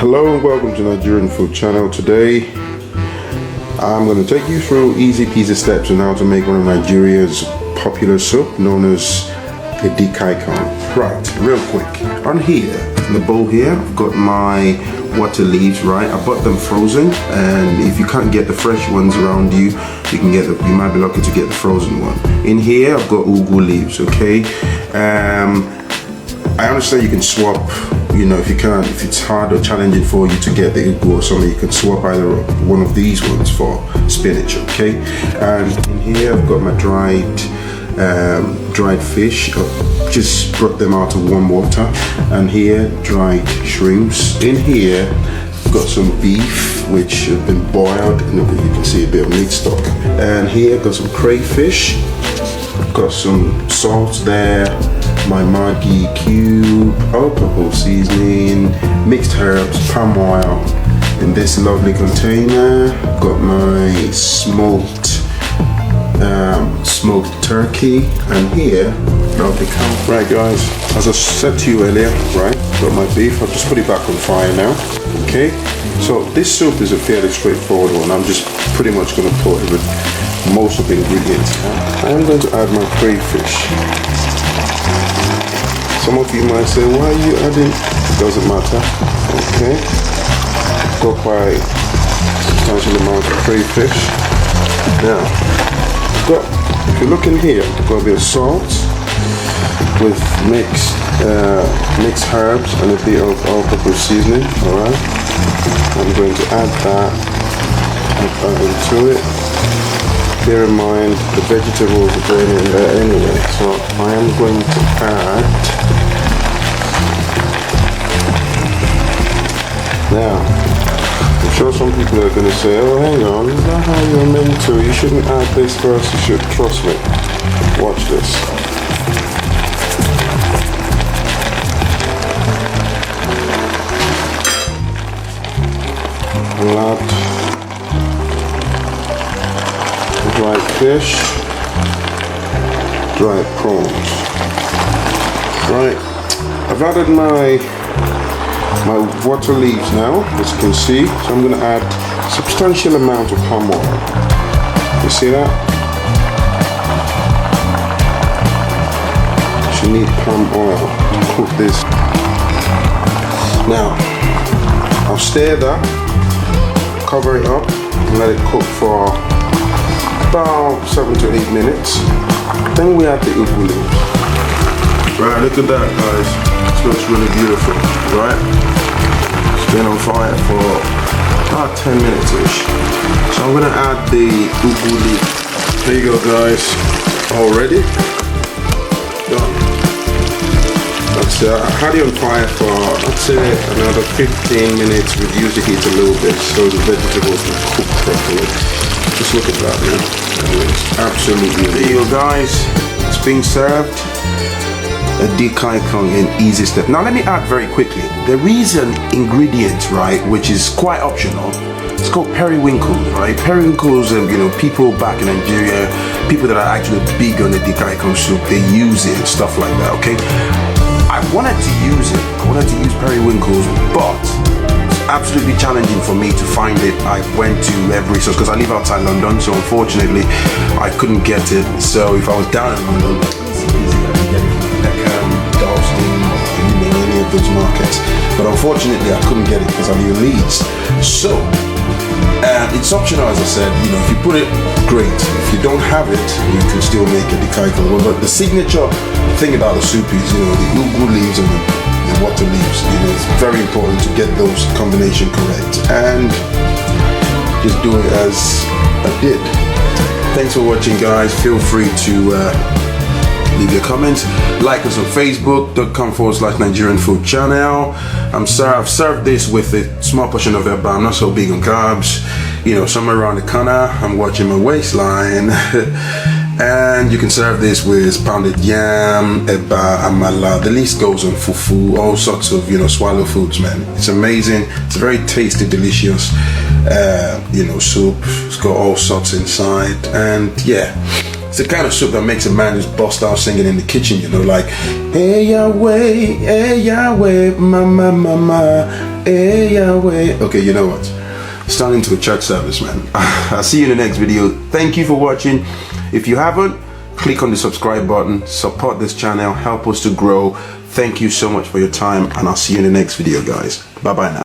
Hello and welcome to Nigerian Food Channel. Today I'm going to take you through easy peasy steps on how to make one of Nigeria's popular soup known as Edikang Ikong. Right, real quick. On here, in the bowl here, I've got my water leaves, right? I bought them frozen, and if you can't get the fresh ones around you, you can get you might be lucky to get the frozen one. In here, I've got ugu leaves, okay? I understand you can swap, you know, if it's hard or challenging for you to get the ugu or something, you can swap either one of these ones for spinach, okay? And in here I've got my dried fish. I just brought them out of warm water. And here, dried shrimps. In here, I've got some beef which have been boiled, and you can see a bit of meat stock. And here I've got some crayfish. I've got some salt there, my Maggi cube, all-purpose seasoning, mixed herbs, palm oil. In this lovely container, I've got my smoked turkey, and here, lovely cow. Right guys, as I said to you earlier, right, got my beef. I'll just put it back on fire now. Okay, so this soup is a fairly straightforward one. I'm just pretty much going to put it with most of the ingredients. I'm going to add my crayfish. Some of you might say, why are you adding? It doesn't matter. Okay, got quite a substantial amount of crayfish. Now, if you look in here, I've got a bit of salt with mixed herbs and a bit of all-purpose seasoning. All right, I'm going to add that into it. Bear in mind the vegetables are going in there anyway, so I am going to add. Now, I'm sure some people are going to say, oh hang on, is that how you're meant to? You shouldn't add this first, you should. Trust me. Watch this. I'll add dried fish, dried prawns. Right, I've added my water leaves now, as you can see. So I'm going to add a substantial amount of palm oil. You see that? You need palm oil to cook this. Now, I'll stir that, cover it up, and let it cook for about 7 to 8 minutes. Then we add the ugu leaves. Right, look at that guys. This looks really beautiful, right? It's been on fire for about 10 minutes-ish. So I'm gonna add the ugu leaf. There you go guys, all ready? Done. That's it. I had it on fire for, I'd say, another 15 minutes. Reduce the heat a little bit so the vegetables will cook properly. Just look at that, man. It's absolutely. There you go guys, it's being served. Edikang Ikong in easy step. Now let me add very quickly, there is an ingredient, right, which is quite optional. It's called periwinkles, right? Periwinkles, you know, people back in Nigeria, people that are actually big on Edikang Ikong soup, they use it and stuff like that, okay? I wanted to use it, I wanted to use periwinkles, but it's absolutely challenging for me to find it. I went to every source, because I live outside London, so unfortunately I couldn't get it. So if I was down in London, it's easy, I could get it from any of those markets, but unfortunately I couldn't get it because I live in Leeds. So it's optional, as I said. You know, if you put it, great. If you don't have it, you can still make a Edikang Ikong. But the signature thing about the soup is, you know, the ugu leaves and the water leaves. You know, it's very important to get those combination correct, and just do it as I did. Thanks for watching guys. Feel free to leave your comments, like us on facebook.com/Nigerian Food Channel. I've served this with a small portion of it, but I'm not so big on carbs. You know, somewhere around the corner, I'm watching my waistline. And you can serve this with pounded yam, eba, amala, the list goes on, fufu, all sorts of, you know, swallow foods, man. It's amazing. It's a very tasty, delicious, you know, soup. It's got all sorts inside, and yeah. It's the kind of soup that makes a man just bust out singing in the kitchen, you know, like, hey Yahweh, mama, mama, Hey Yahweh. Okay, you know what? It's turning into a church service, man. I'll see you in the next video. Thank you for watching. If you haven't, click on the subscribe button, support this channel, help us to grow. Thank you so much for your time, and I'll see you in the next video, guys. Bye bye now.